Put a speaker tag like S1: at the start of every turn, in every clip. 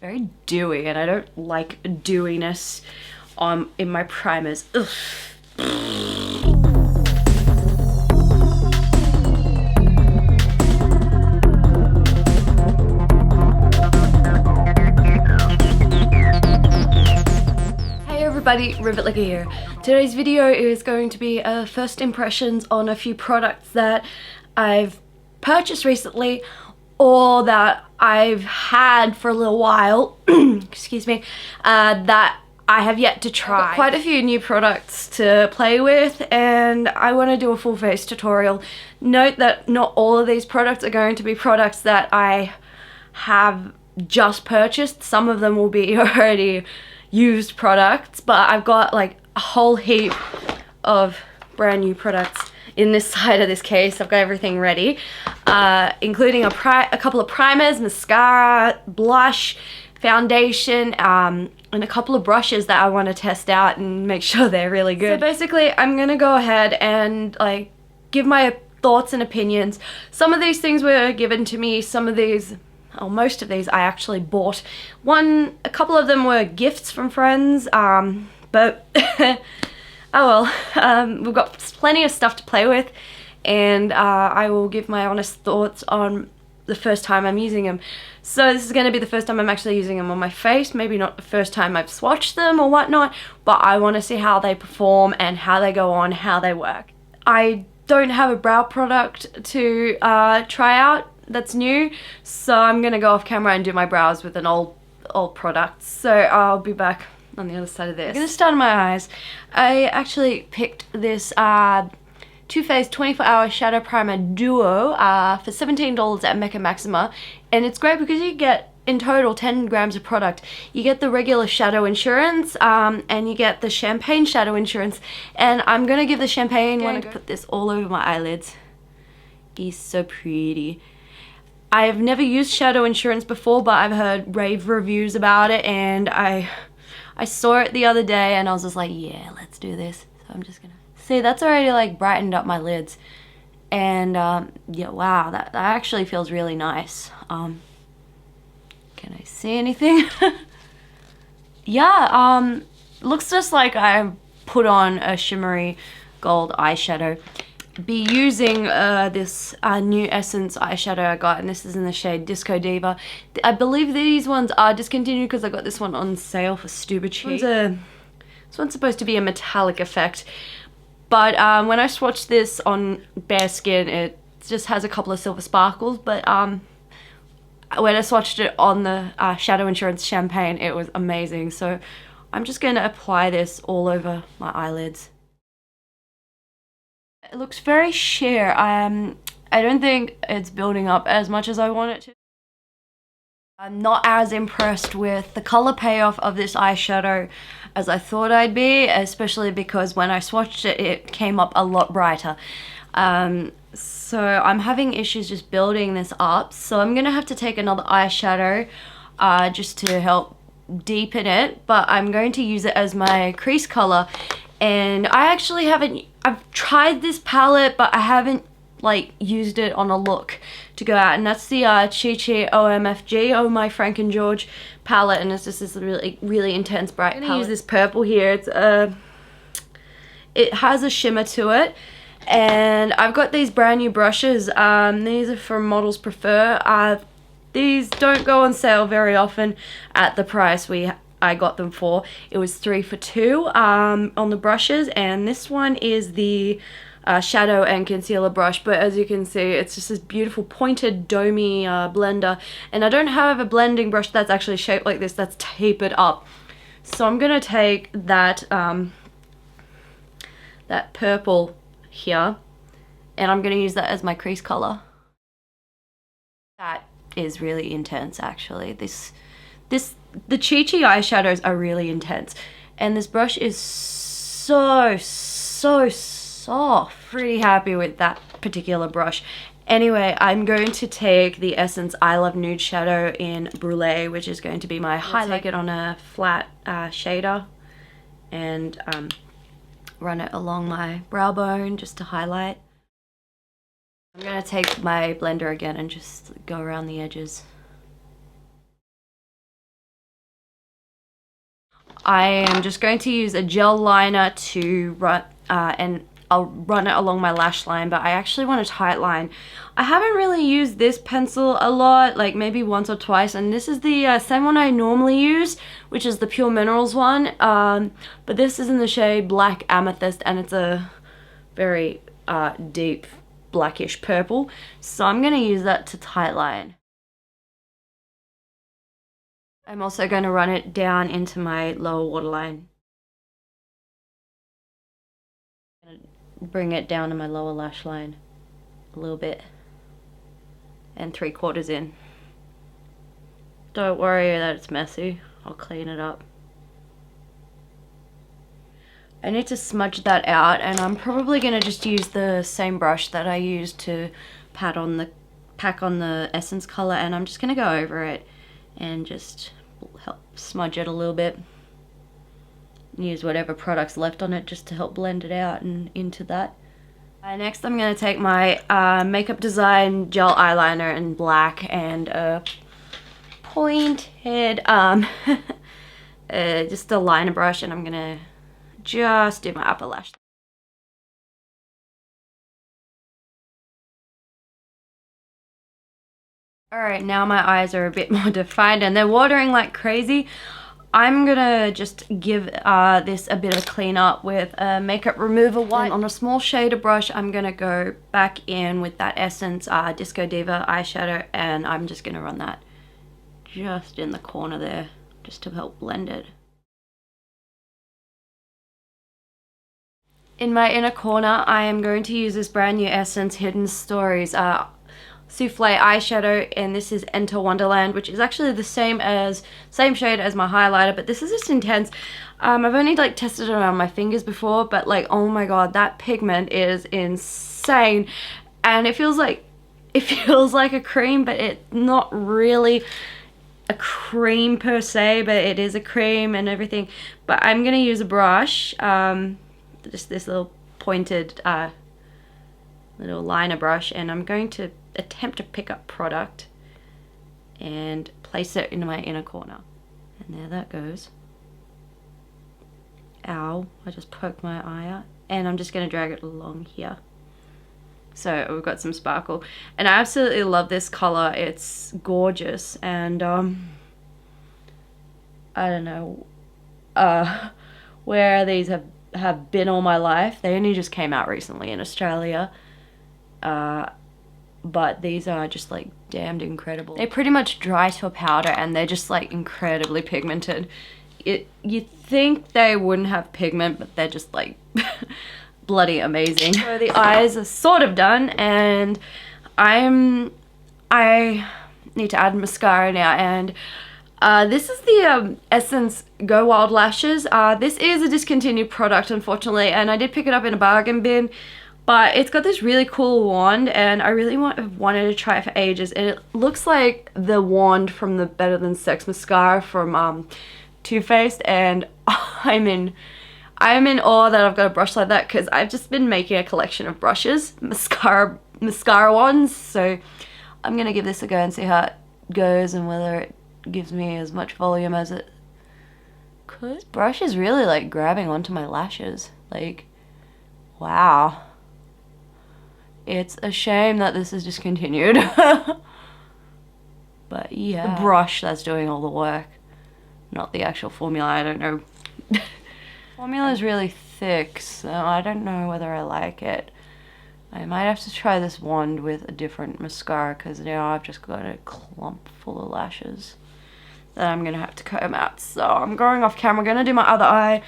S1: very dewy, and I don't like dewiness in my primers. Ugh. Everybody, Rivet Lacquer here. Today's video is going to be first impressions on a few products that I've purchased recently or that I've had for a little while, excuse me, that I have yet to try. I've got quite a few new products to play with and I want to do a full face tutorial. Note that not all of these products are going to be products that I have just purchased. Some of them will be already used products, but I've got like a whole heap of brand new products in this side of this case. I've got everything ready, including a couple of primers, mascara, blush, foundation, and a couple of brushes that I want to test out and make sure they're really good. So basically I'm gonna go ahead and like give my thoughts and opinions. Some of these things were given to me, some of these, most of these I actually bought. A couple of them were gifts from friends, but oh well, we've got plenty of stuff to play with, and I will give my honest thoughts on the first time I'm using them. So this is going to be the first time I'm actually using them on my face, maybe not the first time I've swatched them or whatnot, but I want to see how they perform and how they go on, how they work. I don't have a brow product to try out that's new, so I'm gonna go off camera and do my brows with an old product. So I'll be back on the other side of this. I'm gonna start on my eyes. I actually picked this Too Faced 24-Hour Shadow Primer Duo for $17 at Mecca Maxima, and it's great because you get in total 10 grams of product. You get the regular shadow insurance and you get the champagne shadow insurance, and I'm gonna give the champagne one. I'm gonna put this all over my eyelids. It's so pretty. I have never used shadow insurance before, but I've heard rave reviews about it, and I saw it the other day and I was just like, yeah, let's do this. So I'm just gonna see, that's already like brightened up my lids, and yeah, wow, that actually feels really nice. Can I see anything? Yeah, looks just like I put on a shimmery gold eyeshadow. Be using this new Essence eyeshadow I got, and this is in the shade Disco Diva. I believe these ones are discontinued because I got this one on sale for stupid cheap. This one's supposed to be a metallic effect, but when I swatched this on bare skin, it just has a couple of silver sparkles, but when I swatched it on the Shadow Insurance Champagne, it was amazing. So I'm just going to apply this all over my eyelids. It looks very sheer. I don't think it's building up as much as I want it to. I'm not as impressed with the color payoff of this eyeshadow as I thought I'd be, especially because when I swatched it, it came up a lot brighter. So I'm having issues just building this up. So I'm going to have to take another eyeshadow just to help deepen it, but I'm going to use it as my crease color. And I actually I've tried this palette, but I haven't like used it on a look to go out, and that's the Chi O.M.F.G, Oh My Frank and George palette, and it's just this really intense bright palette. I'm gonna use this purple here. It's it has a shimmer to it, and I've got these brand new brushes. These are from Models Prefer. These don't go on sale very often at the price I got them for. It was 3 for 2 on the brushes, and this one is the shadow and concealer brush, but as you can see, it's just this beautiful pointed domey blender, and I don't have a blending brush that's actually shaped like this, that's tapered up. So I'm gonna take that that purple here, and I'm gonna use that as my crease color. That is really intense, actually. The Chi eyeshadows are really intense, and this brush is so soft. Pretty happy with that particular brush. Anyway, I'm going to take the Essence I Love Nude shadow in Brulee, which is going to be my highlight. Take it on a flat shader and run it along my brow bone just to highlight. I'm going to take my blender again and just go around the edges. I am just going to use a gel liner to run, and I'll run it along my lash line, but I actually want a tight line. I haven't really used this pencil a lot, like maybe once or twice, and this is the same one I normally use, which is the Pure Minerals one, but this is in the shade Black Amethyst, and it's a very deep blackish purple, so I'm going to use that to tight line. I'm also going to run it down into my lower waterline. Bring it down to my lower lash line a little bit, and 3/4 in. Don't worry that it's messy, I'll clean it up. I need to smudge that out, and I'm probably going to just use the same brush that I used to pack on the essence color, and I'm just going to go over it and just help smudge it a little bit. Use whatever product's left on it just to help blend it out and into that. Next I'm going to take my Makeup Design Gel Eyeliner in black and a pointed just a liner brush, and I'm going to just do my upper lash. Alright, now my eyes are a bit more defined and they're watering like crazy. I'm gonna just give this a bit of a clean up with a makeup remover wipe. On a small shader brush, I'm gonna go back in with that Essence Disco Diva eyeshadow, and I'm just gonna run that just in the corner there, just to help blend it. In my inner corner, I am going to use this brand new Essence Hidden Stories Souffle eyeshadow, and this is Enter Wonderland, which is actually the same shade as my highlighter, but this is just intense. I've only like tested it on my fingers before, but like, oh my god, that pigment is insane, and it feels like a cream, but it's not really a cream per se, but it is a cream and everything. But I'm gonna use a brush, just this little pointed little liner brush, and I'm going to attempt to pick up product and place it into my inner corner, and there that goes. Ow, I just poked my eye out, and I'm just going to drag it along here. So we've got some sparkle, and I absolutely love this color. It's gorgeous, and I don't know where these have been all my life. They only just came out recently in Australia, but these are just like damned incredible. They pretty much dry to a powder, and they're just like incredibly pigmented. You think they wouldn't have pigment, but they're just like bloody amazing. So the eyes are sort of done, and I need to add mascara now, and this is the Essence Go Wild Lashes. This is a discontinued product, unfortunately, and I did pick it up in a bargain bin. But it's got this really cool wand, and I really wanted to try it for ages. And it looks like the wand from the Better Than Sex mascara from Too Faced, and I'm in awe that I've got a brush like that, because I've just been making a collection of brushes, mascara wands. So I'm gonna give this a go and see how it goes, and whether it gives me as much volume as it could. This brush is really like grabbing onto my lashes, like, wow. It's a shame that this is discontinued. But yeah, the brush that's doing all the work, not the actual formula. I don't know. Formula is really thick, so I don't know whether I like it. I might have to try this wand with a different mascara, because now I've just got a clump full of lashes that I'm gonna have to comb out. So I'm going off camera, gonna do my other eye,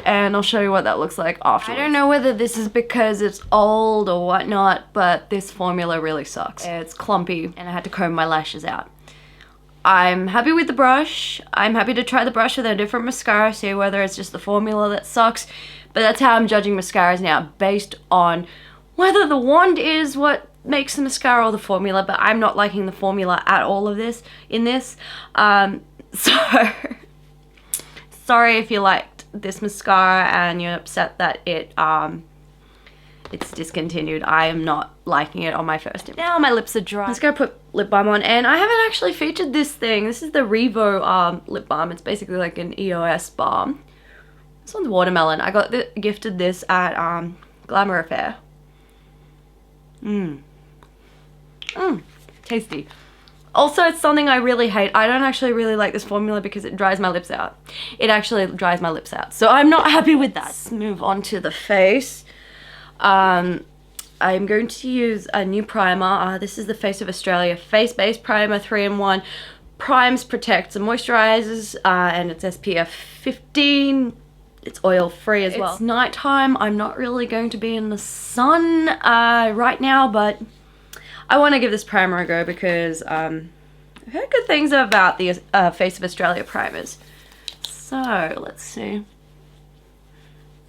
S1: and I'll show you what that looks like afterwards. I don't know whether this is because it's old or whatnot, but this formula really sucks. It's clumpy, and I had to comb my lashes out. I'm happy with the brush. I'm happy to try the brush with a different mascara, see whether it's just the formula that sucks. But that's how I'm judging mascaras now, based on whether the wand is what makes the mascara or the formula. But I'm not liking the formula at all of this in this. So sorry if you liked this mascara and you're upset that it's discontinued. I am not liking it on my first image. Now my lips are dry. I'm just gonna put lip balm on, and I haven't actually featured this thing. This is the Revo lip balm. It's basically like an EOS balm. This one's watermelon. I got gifted this at Glamour Affair. Tasty. Also, it's something I really hate. I don't actually really like this formula because it dries my lips out. It actually dries my lips out, so I'm not happy with that. Let's move on to the face. I'm going to use a new primer. This is the Face of Australia Face-Based Primer 3-in-1. Primes, protects, and moisturizes, and it's SPF 15. It's oil-free as well. It's nighttime. I'm not really going to be in the sun right now, but I want to give this primer a go because I've heard good things about the Face of Australia primers. So, let's see.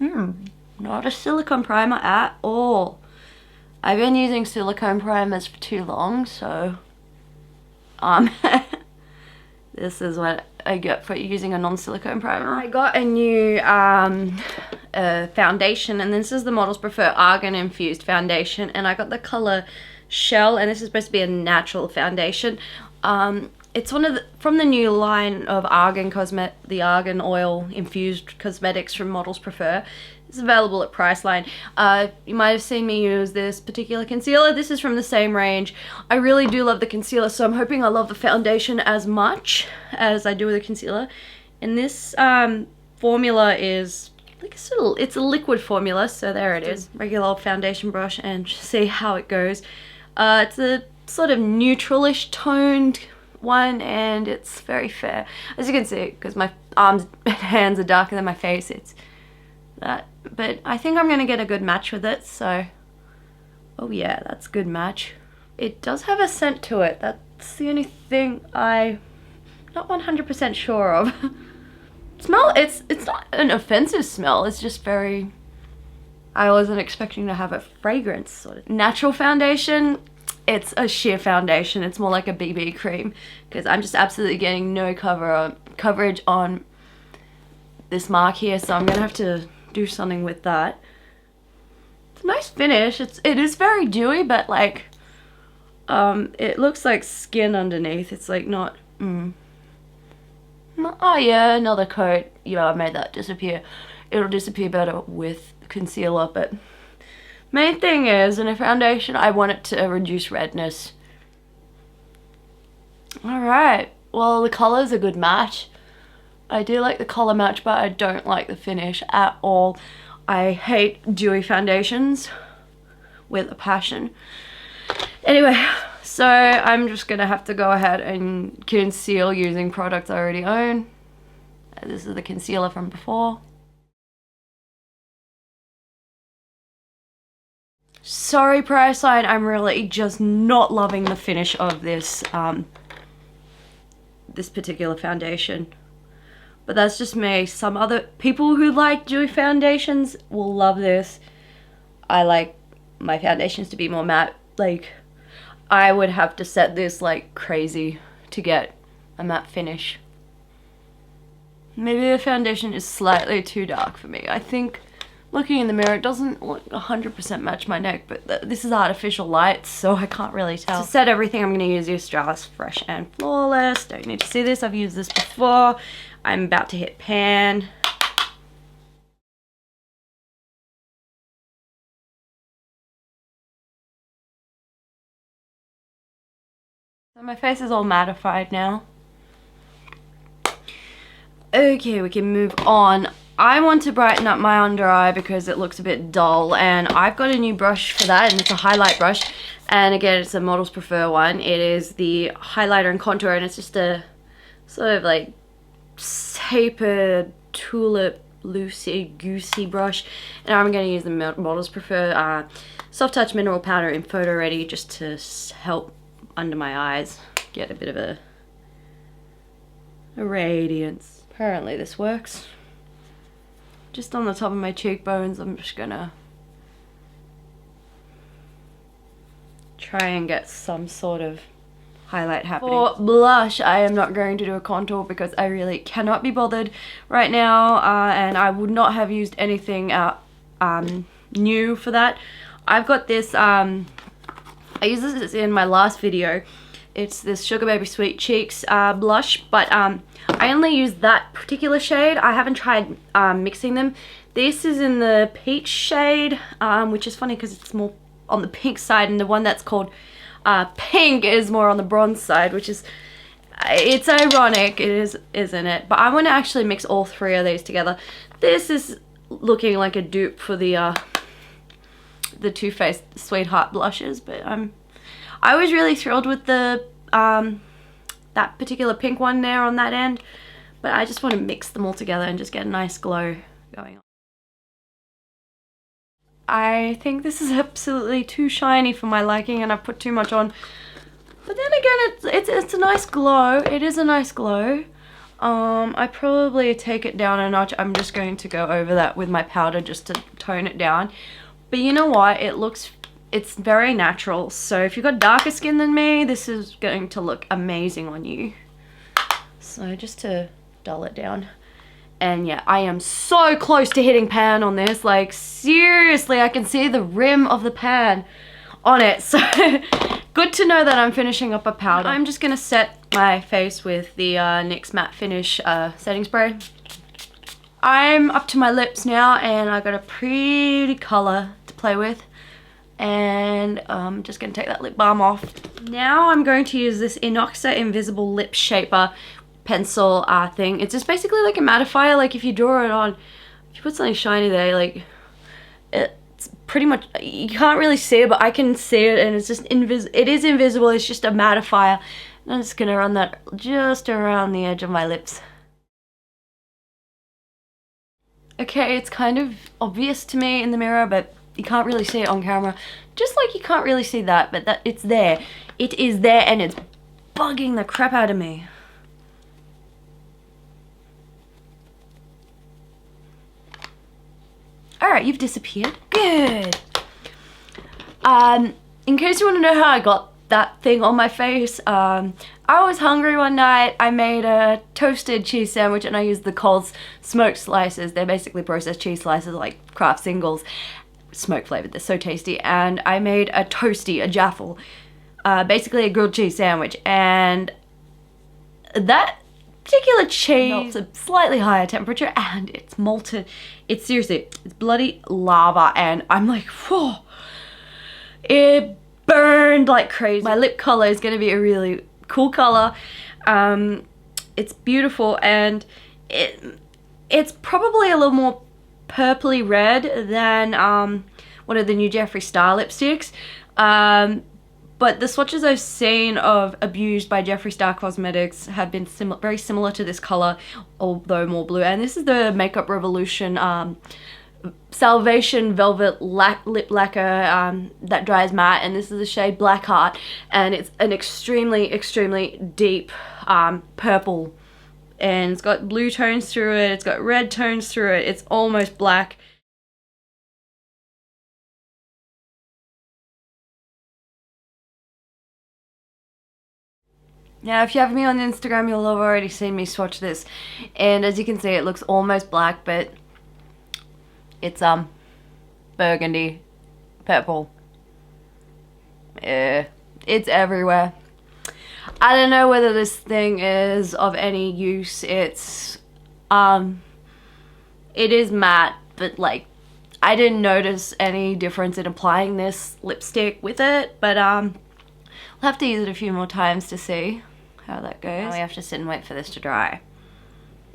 S1: Not a silicone primer at all. I've been using silicone primers for too long, so this is what I get for using a non-silicone primer. I got a new foundation, and this is the Models Prefer Argan Infused Foundation, and I got the color Shell, and this is supposed to be a natural foundation. It's from the new line of Argan the Argan Oil Infused Cosmetics from Models Prefer. It's available at Priceline. You might have seen me use this particular concealer. This is from the same range. I really do love the concealer, so I'm hoping I love the foundation as much as I do with the concealer. And this formula is like it's a liquid formula, so there it is. Regular old foundation brush, and see how it goes. It's a sort of neutralish toned one, and it's very fair, as you can see, because my arms and hands are darker than my face. It's that, but I think I'm gonna get a good match with it. So, oh yeah, that's a good match. It does have a scent to it. That's the only thing I'm not 100% sure of. Smell, it's not an offensive smell. It's just very, I wasn't expecting to have a fragrance sort of. Natural foundation, it's a sheer foundation. It's more like a BB cream, because I'm just absolutely getting no coverage on this mark here, so I'm gonna have to do something with that. It's a nice finish. It is very dewy, but like it looks like skin underneath. It's like not oh yeah, another coat. Yeah, I made that disappear. It'll disappear better with concealer, but main thing is, in a foundation, I want it to reduce redness. Alright, well, the color's a good match. I do like the color match, but I don't like the finish at all. I hate dewy foundations with a passion. Anyway, so I'm just gonna have to go ahead and conceal using products I already own. This is the concealer from before. Sorry, Priceline, I'm really just not loving the finish of this this particular foundation. But that's just me. Some other people who like dewy foundations will love this. I like my foundations to be more matte. Like, I would have to set this like crazy to get a matte finish. Maybe the foundation is slightly too dark for me. I think looking in the mirror, it doesn't look 100% match my neck, but this is artificial light, so I can't really tell. To set everything, I'm going to use the Australis Fresh and Flawless. Don't need to see this, I've used this before. I'm about to hit pan. So my face is all mattified now. Okay, we can move on. I want to brighten up my under eye because it looks a bit dull, and I've got a new brush for that, and it's a highlight brush. And again, it's a Models Prefer one. It is the highlighter and contour, and it's just a sort of like tapered tulip loosey-goosey brush. And I'm going to use the Models Prefer Soft Touch Mineral Powder in Photo Ready just to help under my eyes get a bit of a radiance. Apparently this works. Just on the top of my cheekbones, I'm just gonna try and get some sort of highlight happening. For blush, I am not going to do a contour because I really cannot be bothered right now, and I would not have used anything new for that. I've got this, I used this in my last video. It's this Sugarbaby Sweet Cheeks blush, but I only use that particular shade. I haven't tried mixing them. This is in the peach shade, which is funny because it's more on the pink side, and the one that's called pink is more on the bronze side, which is, it's ironic, it is, isn't it? But I want to actually mix all three of these together. This is looking like a dupe for the Too Faced Sweetheart blushes, but I was really thrilled with the that particular pink one there on that end, but I just want to mix them all together and just get a nice glow going on. I think this is absolutely too shiny for my liking, and I've put too much on. But then again, it's a nice glow. It is a nice glow. I probably take it down a notch. I'm just going to go over that with my powder just to tone it down. But you know what? It's very natural. So if you've got darker skin than me, this is going to look amazing on you. So just to dull it down. And yeah, I am so close to hitting pan on this. Like, seriously, I can see the rim of the pan on it. So good to know that I'm finishing up a powder. I'm just gonna set my face with the NYX Matte Finish setting spray. I'm up to my lips now, and I got a pretty color to play with. And I'm just gonna take that lip balm off. Now I'm going to use this Innoxa Invisible Lip Shaper pencil thing. It's just basically like a mattifier. Like if you draw it on, if you put something shiny there, like it's pretty much, you can't really see it, but I can see it, and it's just it is invisible. It's just a mattifier, and I'm just gonna run that just around the edge of my lips. Okay, it's kind of obvious to me in the mirror, but you can't really see it on camera. Just like you can't really see that, but that it's there. It is there, and it's bugging the crap out of me. Alright, you've disappeared. Good. In case you want to know how I got that thing on my face, I was hungry one night. I made a toasted cheese sandwich, and I used the Coles smoked slices. They're basically processed cheese slices, like Kraft Singles, smoke flavored. They're so tasty. And I made a toasty, a jaffle, basically a grilled cheese sandwich. And that particular cheese melts at slightly higher temperature, and it's molten. It's seriously, it's bloody lava, and I'm like, whoa, it burned like crazy. My lip color is going to be a really cool color. It's beautiful, and it's probably a little more purpley red than one of the new Jeffree Star lipsticks. But the swatches I've seen of Abused by Jeffree Star Cosmetics have been very similar to this color, although more blue. And this is the Makeup Revolution Salvation Velvet Lip Lacquer that dries matte, and this is the shade Blackheart, and it's an extremely, extremely deep purple, and it's got blue tones through it, it's got red tones through it, it's almost black. Now, if you have me on Instagram, you'll have already seen me swatch this, and as you can see, it looks almost black, but it's burgundy, purple. Yeah, it's everywhere. I don't know whether this thing is of any use. It is matte, but like, I didn't notice any difference in applying this lipstick with it, but I'll have to use it a few more times to see how that goes. Now we have to sit and wait for this to dry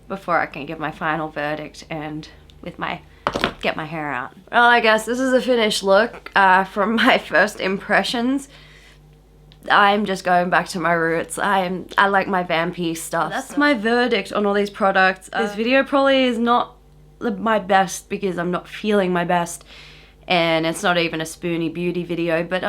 S1: before I can give my final verdict and get my hair out. Well, I guess this is a finished look from my first impressions. I'm just going back to my roots. I like my vampy stuff. That's my verdict on all these products. This video probably is not my best because I'm not feeling my best, and it's not even a spoony beauty video, but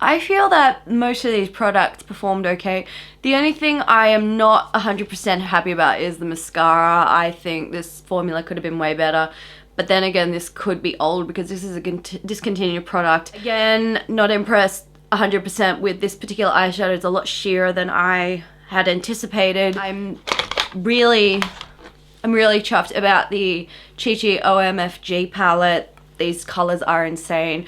S1: I feel that most of these products performed okay. The only thing I am not 100% happy about is the mascara. I think this formula could have been way better. But then again, this could be old because this is a discontinued product. Again, not impressed 100% with this particular eyeshadow. It's a lot sheerer than I had anticipated. I'm really chuffed about the Chi O.M.F.G palette. These colors are insane.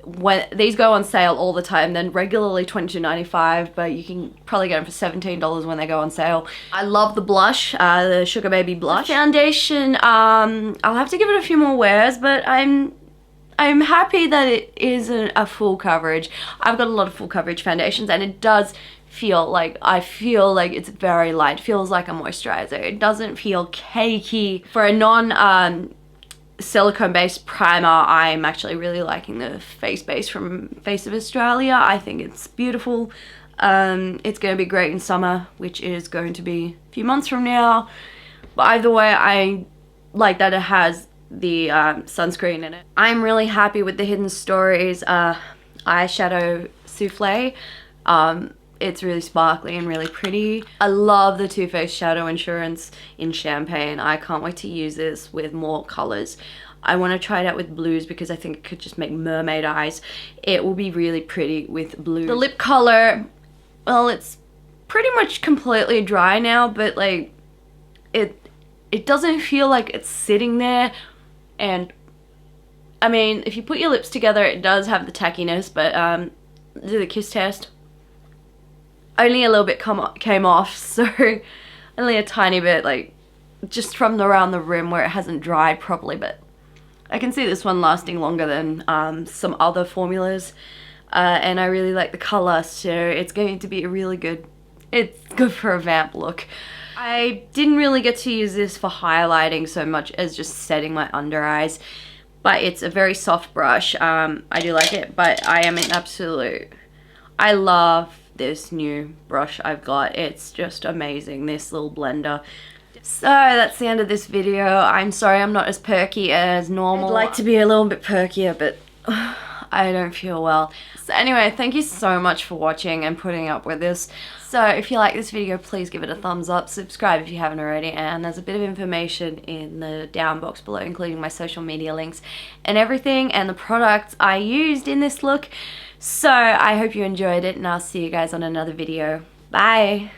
S1: when these go on sale all the time, then regularly $22.95, but you can probably get them for $17 when they go on sale. I love the blush, the Sugarbaby blush. The foundation, I'll have to give it a few more wears, but I'm happy that it isn't a full coverage. I've got a lot of full coverage foundations, and it does feel like, I feel like it's very light. It feels like a moisturizer. It doesn't feel cakey. For a non silicone based primer, I'm actually really liking the face base from Face of Australia. I think it's beautiful. It's going to be great in summer, which is going to be a few months from now. But either way, I like that it has the sunscreen in it. I'm really happy with the Hidden Stories eyeshadow souffle. It's really sparkly and really pretty. I love the Too Faced Shadow Insurance in Champagne. I can't wait to use this with more colors. I want to try it out with blues because I think it could just make mermaid eyes. It will be really pretty with blues. The lip color, well, it's pretty much completely dry now, but like it doesn't feel like it's sitting there. And I mean, if you put your lips together, it does have the tackiness, but do the kiss test. Only a little bit came off, so only a tiny bit, like just from around the rim where it hasn't dried properly, but I can see this one lasting longer than some other formulas, and I really like the color, so it's going to be a really good, it's good for a vamp look. I didn't really get to use this for highlighting so much as just setting my under eyes, but it's a very soft brush. I do like it, but I am an absolute, I love this new brush I've got. It's just amazing, this little blender. So that's the end of this video. I'm sorry I'm not as perky as normal. I'd like to be a little bit perkier, but I don't feel well. So anyway, thank you so much for watching and putting up with this. So if you like this video, please give it a thumbs up, subscribe if you haven't already, and there's a bit of information in the down box below, including my social media links and everything, and the products I used in this look. So I hope you enjoyed it, and I'll see you guys on another video. Bye!